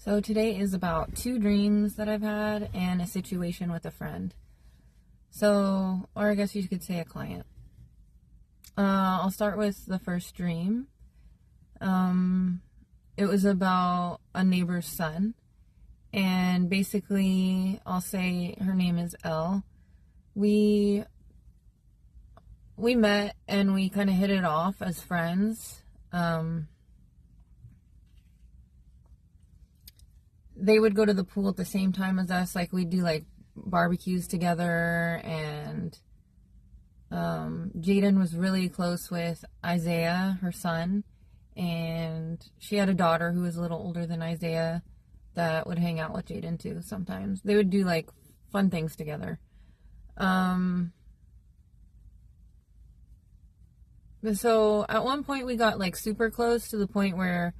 So today is about 2 dreams that I've had and a situation with a friend. So, or I guess you could say a client. I'll start with the first dream. It was about a neighbor's son. And basically, I'll say her name is Elle. We met and we kind of hit it off as friends. They would go to the pool at the same time as us. Like, we'd do like barbecues together, and Jaden was really close with Isaiah, her son, and she had a daughter who was a little older than Isaiah that would hang out with Jaden too sometimes. They would do like fun things together. So at one point we got like super close to the point where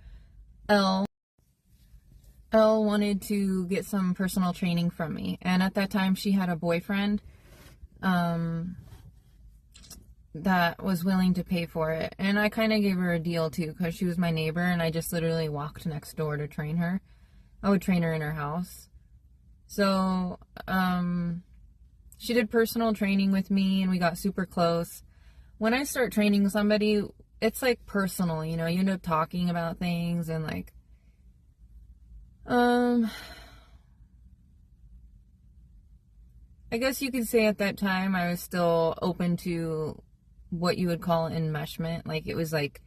Elle wanted to get some personal training from me. And at that time she had a boyfriend that was willing to pay for it. And I kind of gave her a deal too, because she was my neighbor and I just literally walked next door to train her. I would train her in her house. So she did personal training with me and we got super close. When I start training somebody, it's like personal, you know, you end up talking about things and like, I guess you could say at that time I was still open to what you would call enmeshment. Like, it was like,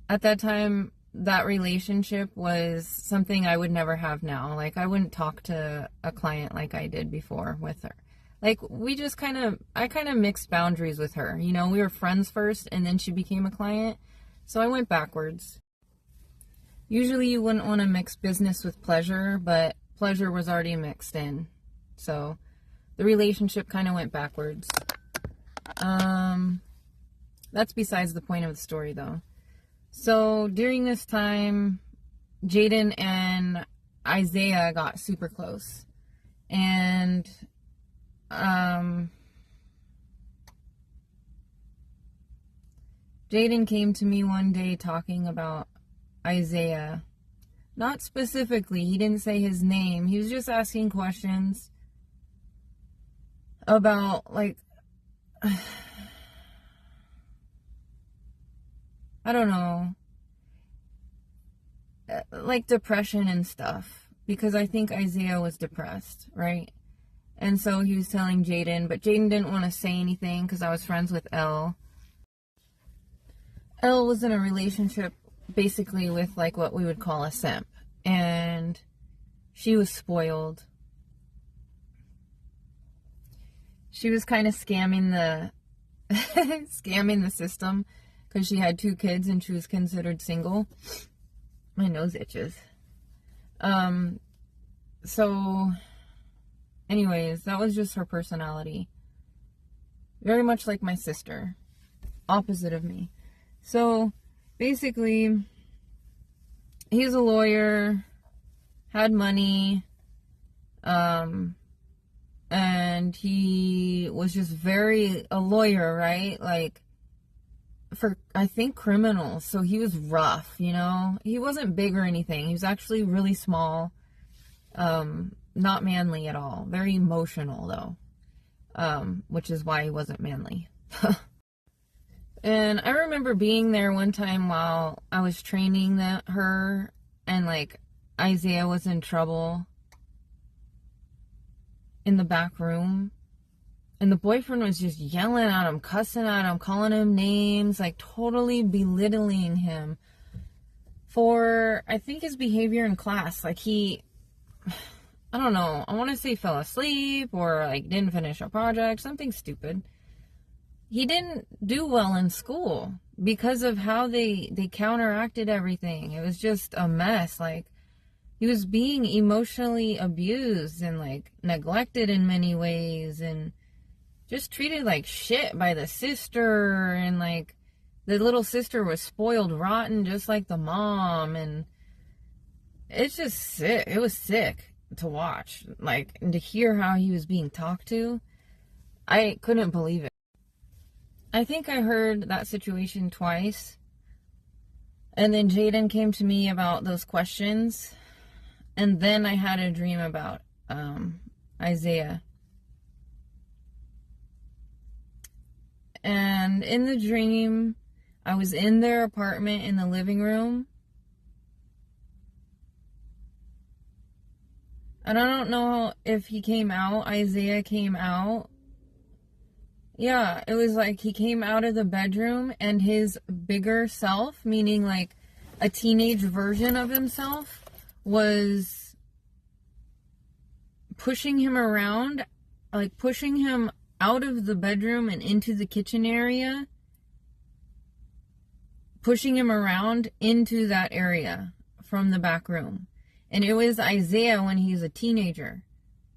at that time, that relationship was something I would never have now. Like, I wouldn't talk to a client like I did before with her. Like, I kind of mixed boundaries with her. You know, we were friends first and then she became a client. So I went backwards. Usually you wouldn't want to mix business with pleasure, but pleasure was already mixed in. So the relationship kind of went backwards. That's besides the point of the story though. So during this time, Jaden and Isaiah got super close. And Jaden came to me one day talking about Isaiah. Not specifically, he didn't say his name. He was just asking questions about, like, I don't know, like depression and stuff. Because I think Isaiah was depressed, right? And so he was telling Jaden, but Jaden didn't want to say anything because I was friends with Elle. Elle was in a relationship basically with like what we would call a simp. And she was spoiled. She was kind of scamming the system because she had 2 kids and she was considered single. My nose itches. So anyways, that was just her personality. Very much like my sister. Opposite of me. So basically, he's a lawyer, had money, and he was just a lawyer, right? Like, for, I think, criminals. So he was rough, you know? He wasn't big or anything. He was actually really small, not manly at all. Very emotional, though, which is why he wasn't manly. And I remember being there one time while I was training her, and like Isaiah was in trouble in the back room, and the boyfriend was just yelling at him, cussing at him, calling him names, like totally belittling him for, I think, his behavior in class. Like, I don't know, I want to say fell asleep or like didn't finish a project, something stupid. He didn't do well in school because of how they counteracted everything. It was just a mess. Like, he was being emotionally abused and like neglected in many ways and just treated like shit by the sister, and like the little sister was spoiled rotten just like the mom, and it's just sick. It was sick to watch, like, and to hear how he was being talked to. I couldn't believe it. I think I heard that situation twice. And then Jaden came to me about those questions. And then I had a dream about Isaiah. And in the dream, I was in their apartment in the living room. And I don't know if he came out, Isaiah came out. Yeah, it was like he came out of the bedroom and his bigger self, meaning like a teenage version of himself, was pushing him around, like pushing him out of the bedroom and into the kitchen area, pushing him around into that area from the back room. And it was Isaiah when he was a teenager.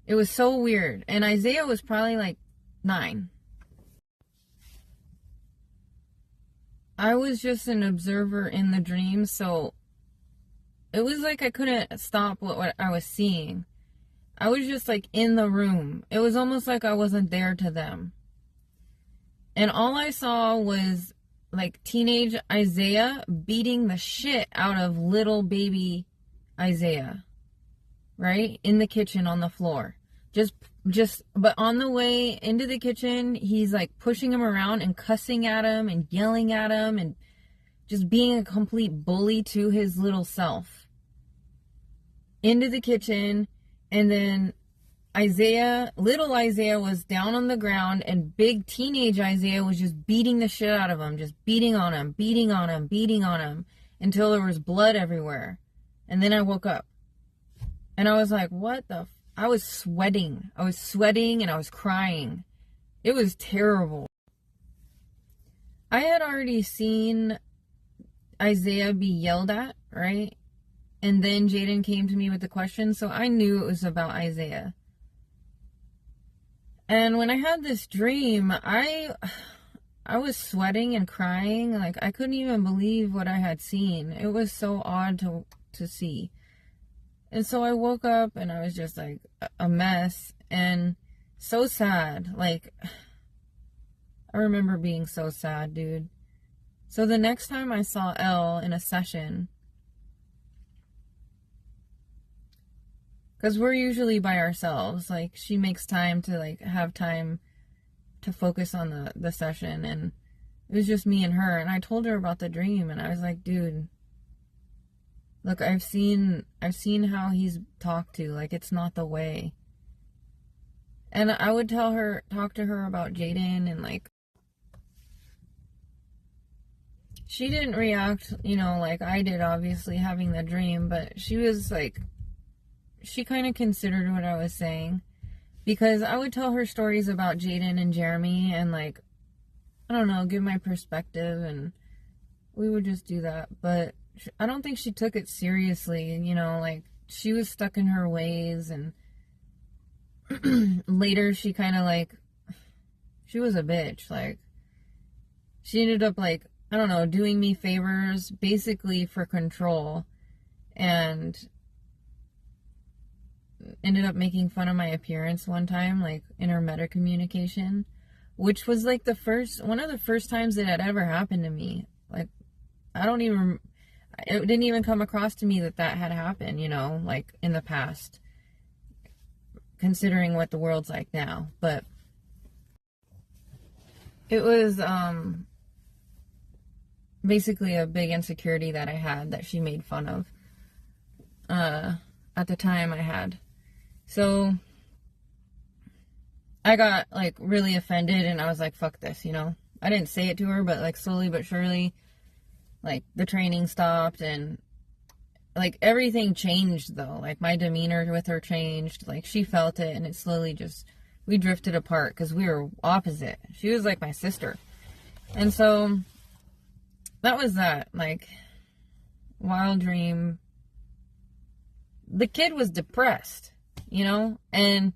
It was so weird. And Isaiah was probably like 9. I was just an observer in the dream, so it was like I couldn't stop what I was seeing. I was just like in the room. It was almost like I wasn't there to them. And all I saw was like teenage Isaiah beating the shit out of little baby Isaiah, right? In the kitchen on the floor. But on the way into the kitchen, he's like pushing him around and cussing at him and yelling at him and just being a complete bully to his little self. Into the kitchen, and then little Isaiah was down on the ground, and big teenage Isaiah was just beating the shit out of him, just beating on him, until there was blood everywhere. And then I woke up. And I was like, what the I was sweating. I was sweating and I was crying. It was terrible. I had already seen Isaiah be yelled at, right? And then Jaden came to me with the question, so I knew it was about Isaiah. And when I had this dream, I was sweating and crying. Like, I couldn't even believe what I had seen. It was so odd to see. And so I woke up and I was just like a mess and so sad. Like, I remember being so sad, dude. So the next time I saw Elle in a session, because we're usually by ourselves, like she makes time to like have time to focus on the session, and it was just me and her. And I told her about the dream, and I was like, dude, look, I've seen how he's talked to. Like, it's not the way. And I would talk to her about Jaden, and like, she didn't react, like I did, obviously, having the dream, but she was like, she kind of considered what I was saying, because I would tell her stories about Jaden and Jeremy and like, I don't know, give my perspective, and we would just do that. But I don't think she took it seriously, and like she was stuck in her ways, and later she kind of like, she was a bitch. Like, she ended up like, I don't know, doing me favors basically for control, and ended up making fun of my appearance one time, like in her meta communication, which was like one of the first times it had ever happened to me. Like, it didn't even come across to me that had happened, like in the past, considering what the world's like now. But it was basically a big insecurity that I had that she made fun of at the time I had. So I got like really offended, and I was like, fuck this, I didn't say it to her, but like slowly but surely, like the training stopped, and like everything changed though. Like my demeanor with her changed. Like she felt it, and it slowly we drifted apart because we were opposite. She was like my sister. And so that was that, like, wild dream. The kid was depressed, and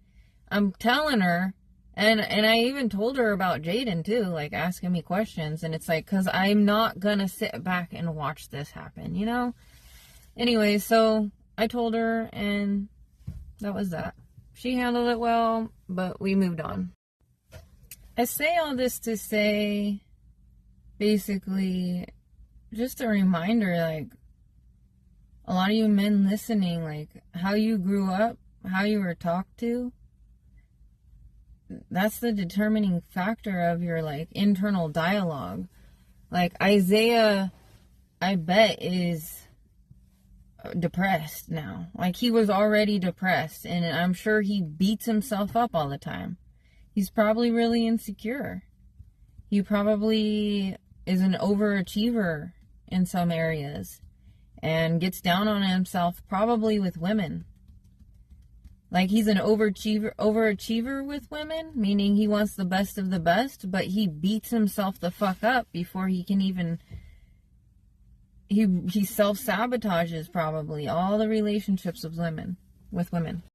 I'm telling her, and I even told her about Jaden too, like asking me questions, and it's like, because I'm not gonna sit back and watch this happen, Anyway, so I told her, and that was that. She handled it well, but we moved on. I say all this to say, basically, just a reminder, like, a lot of you men listening, like, how you grew up, how you were talked to, that's the determining factor of your, like, internal dialogue. Like, Isaiah, I bet, is depressed now. Like, he was already depressed, and I'm sure he beats himself up all the time. He's probably really insecure. He probably is an overachiever in some areas and gets down on himself, probably with women. Like, he's an overachiever with women, meaning he wants the best of the best, but he beats himself the fuck up before he can even... He self-sabotages, probably, all the relationships with women.